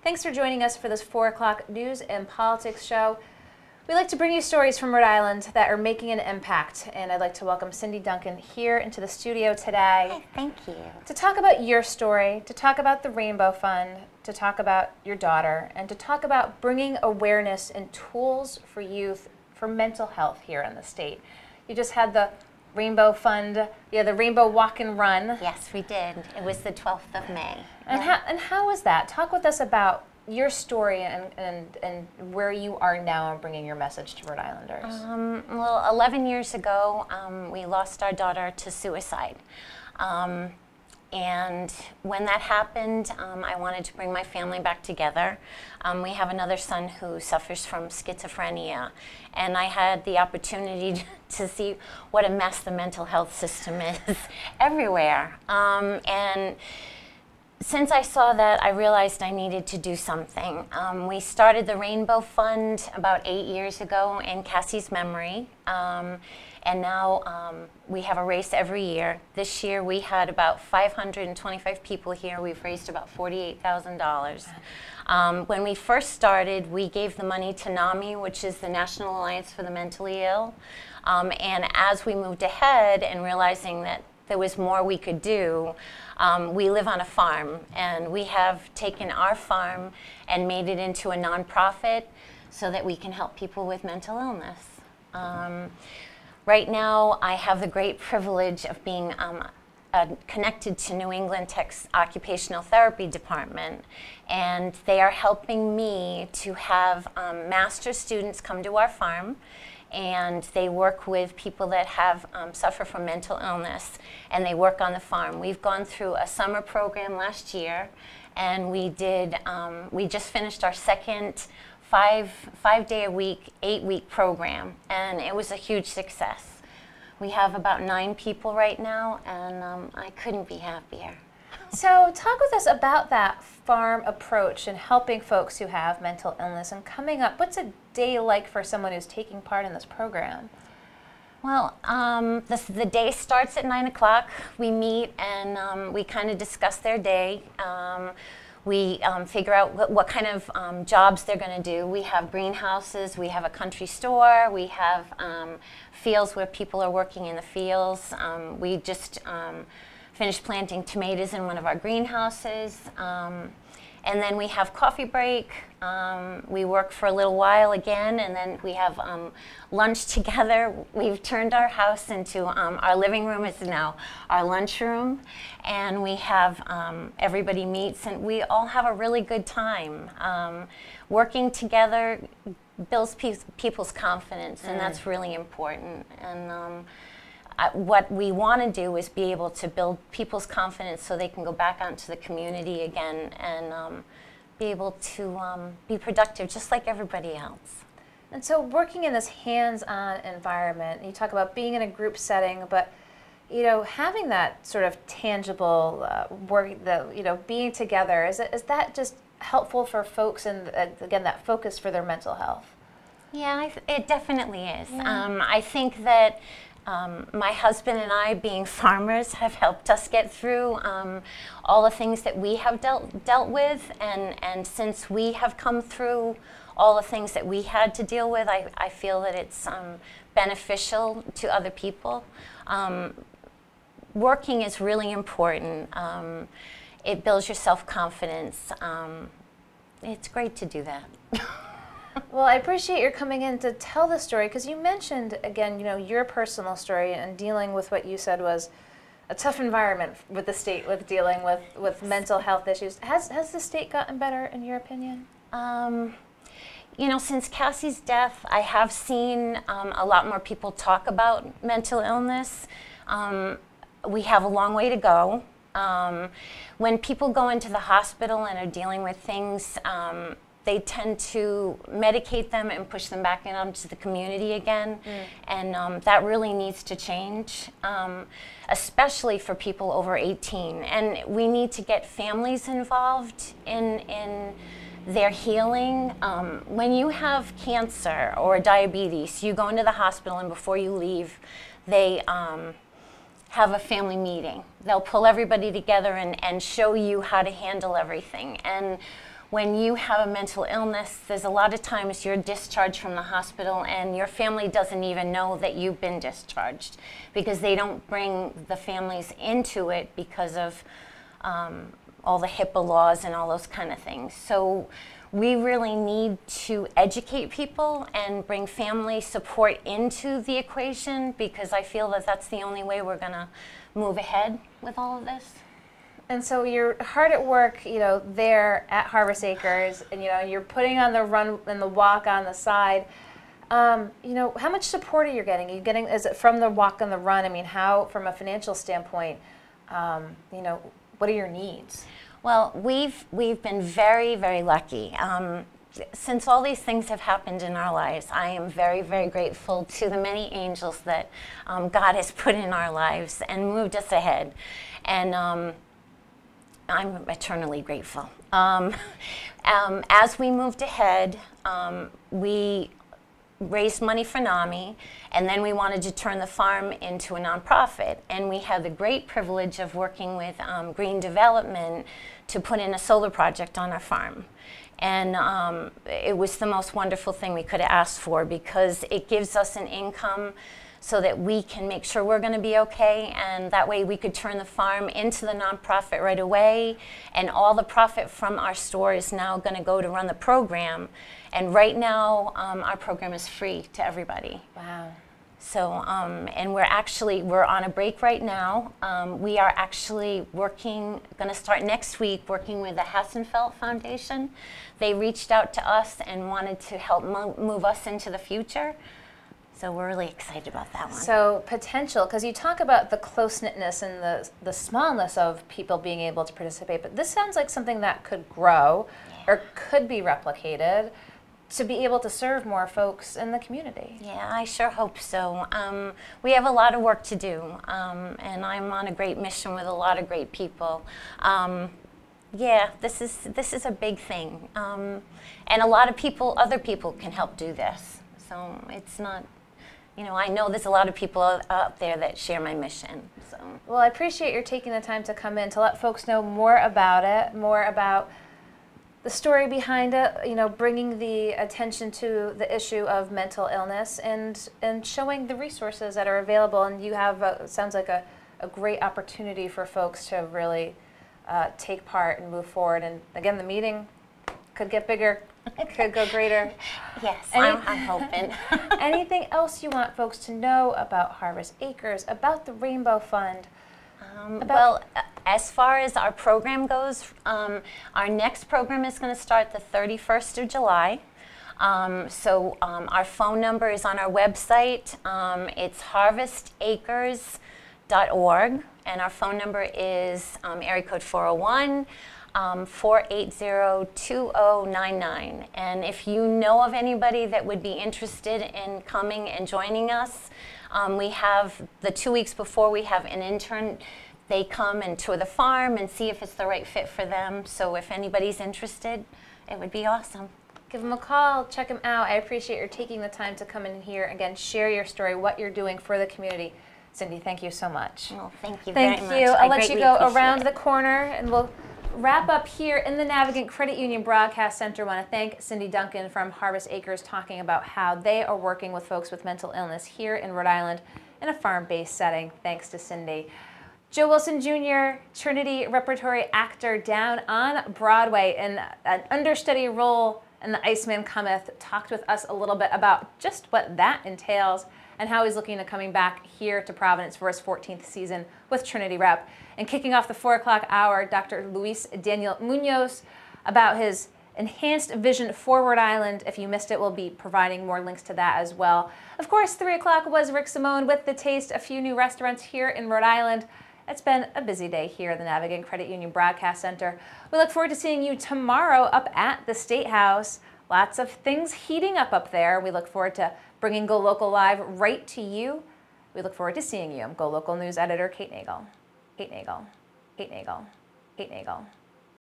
Thanks for joining us for this 4 o'clock news and politics show. We like to bring you stories from Rhode Island that are making an impact, and I'd like to welcome Cindy Duncan here into the studio today. Hi, thank you. To talk about your story, to talk about the Rainbow Fund, to talk about your daughter, and to talk about bringing awareness and tools for youth for mental health here in the state. You just had the Rainbow Fund, the Rainbow Walk and Run. Yes, we did. It was the 12th of May. And how was that? Talk with us about your story and where you are now in bringing your message to Rhode Islanders. Well, 11 years ago, we lost our daughter to suicide. And when that happened, I wanted to bring my family back together. We have another son who suffers from schizophrenia, and I had the opportunity to see what a mess the mental health system is everywhere. And since I saw that, I realized I needed to do something. We started the Rainbow Fund about 8 years ago in Cassie's memory. And now we have a race every year. This year we had about 525 people here. We've raised about $48,000. When we first started, we gave the money to NAMI, which is the National Alliance for the Mentally Ill. And as we moved ahead and realizing that there was more we could do, we live on a farm, and we have taken our farm and made it into a nonprofit so that we can help people with mental illness. Right now, I have the great privilege of being connected to New England Tech's occupational therapy department, and they are helping me to have master's students come to our farm, and they work with people that have suffer from mental illness, and they work on the farm. We've gone through a summer program last year, and we just finished our second five-day-a-week, 8-week program, and it was a huge success. We have about 9 people right now, and I couldn't be happier. So talk with us about that farm approach and helping folks who have mental illness and coming up. What's a day like for someone who's taking part in this program? Well, the day starts at 9 o'clock. We meet and we kind of discuss their day. We figure out what kind of jobs they're going to do. We have greenhouses, we have a country store, we have fields where people are working in the fields. We just finished planting tomatoes in one of our greenhouses. And then we have coffee break. We work for a little while again, and then we have lunch together. We've turned our house into, our living room is now our lunchroom, and we have, everybody meets, and we all have a really good time. Working together builds people's confidence, and that's really important. And what we want to do is be able to build people's confidence so they can go back out into the community again and be able to be productive just like everybody else. And so working in this hands-on environment, you talk about being in a group setting, but having that sort of tangible work, being together, is that just helpful for folks and again, that focus for their mental health? Yeah, it definitely is. Yeah. I think that my husband and I, being farmers, have helped us get through all the things that we have dealt with, and since we have come through all the things that we had to deal with, I feel that it's beneficial to other people. Working is really important. It builds your self-confidence. It's great to do that. Well, I appreciate your coming in to tell the story, because you mentioned, again, your personal story and dealing with what you said was a tough environment with the state, with dealing with mental health issues. Has the state gotten better, in your opinion? Since Cassie's death, I have seen a lot more people talk about mental illness. We have a long way to go. When people go into the hospital and are dealing with things, they tend to medicate them and push them back into the community again, and that really needs to change, especially for people over 18. And we need to get families involved in their healing. When you have cancer or diabetes, you go into the hospital, and before you leave, they have a family meeting. They'll pull everybody together and show you how to handle everything. And when you have a mental illness, there's a lot of times you're discharged from the hospital and your family doesn't even know that you've been discharged because they don't bring the families into it because of all the HIPAA laws and all those kind of things. So we really need to educate people and bring family support into the equation, because I feel that that's the only way we're going to move ahead with all of this. And so you're hard at work, there at Harvest Acres, and you're putting on the run and the walk on the side. How much support are you getting? Is it from the walk and the run? I mean, how, from a financial standpoint, what are your needs? Well, we've been very, very lucky. Since all these things have happened in our lives, I am very, very grateful to the many angels that God has put in our lives and moved us ahead. And I'm eternally grateful. As we moved ahead, we raised money for NAMI, and then we wanted to turn the farm into a nonprofit. And we had the great privilege of working with Green Development to put in a solar project on our farm. And it was the most wonderful thing we could have asked for, because it gives us an income so that we can make sure we're going to be okay, and that way we could turn the farm into the nonprofit right away, and all the profit from our store is now going to go to run the program. And right now our program is free to everybody. Wow. So and we're on a break right now. We are actually going to start next week working with the Hassenfeld Foundation. They reached out to us and wanted to help move us into the future. So we're really excited about that one. So potential, because you talk about the close-knitness and the smallness of people being able to participate, but this sounds like something that could grow or could be replicated to be able to serve more folks in the community. Yeah, I sure hope so. We have a lot of work to do, and I'm on a great mission with a lot of great people. Yeah, this is a big thing, and a lot of other people can help do this. So it's not, I know there's a lot of people out there that share my mission. So. Well, I appreciate your taking the time to come in to let folks know more about it, more about the story behind it, bringing the attention to the issue of mental illness and showing the resources that are available. And you have, sounds like a great opportunity for folks to really take part and move forward. And again, the meeting could get bigger, could go greater. Yes, I'm hoping. Anything else you want folks to know about Harvest Acres, about the Rainbow Fund? Well, as far as our program goes, our next program is going to start the 31st of July. Our phone number is on our website. It's harvestacres.org, and our phone number is area code 401 480-2099. And if you know of anybody that would be interested in coming and joining us, we have the 2 weeks before, we have an intern. They come and tour the farm and see if it's the right fit for them. So if anybody's interested, it would be awesome. Give them a call, check them out. I appreciate your taking the time to come in here. Again, share your story, what you're doing for the community. Cindy, thank you so much. Well, thank you very much. Thank you. I'll let you go around the corner, and we'll wrap up here in the Navigant Credit Union Broadcast Center. I want to thank Cindy Duncan from Harvest Acres, talking about how they are working with folks with mental illness here in Rhode Island in a farm-based setting. Thanks to Cindy. Joe Wilson Jr., Trinity repertory actor down on Broadway in an understudy role in The Iceman Cometh, talked with us a little bit about just what that entails and how he's looking to coming back here to Providence for his 14th season with Trinity Rep. And kicking off the 4 o'clock hour, Dr. Luis Daniel Munoz about his enhanced vision for Rhode Island. If you missed it, we'll be providing more links to that as well. Of course, 3 o'clock was Rick Simone with The Taste, a few new restaurants here in Rhode Island. It's been a busy day here at the Navigant Credit Union Broadcast Center. We look forward to seeing you tomorrow up at the State House. Lots of things heating up there. We look forward to bringing GoLocal Live right to you. We look forward to seeing you. I'm GoLocal News Editor Kate Nagel. Kate Nagel. Kate Nagel. Kate Nagel.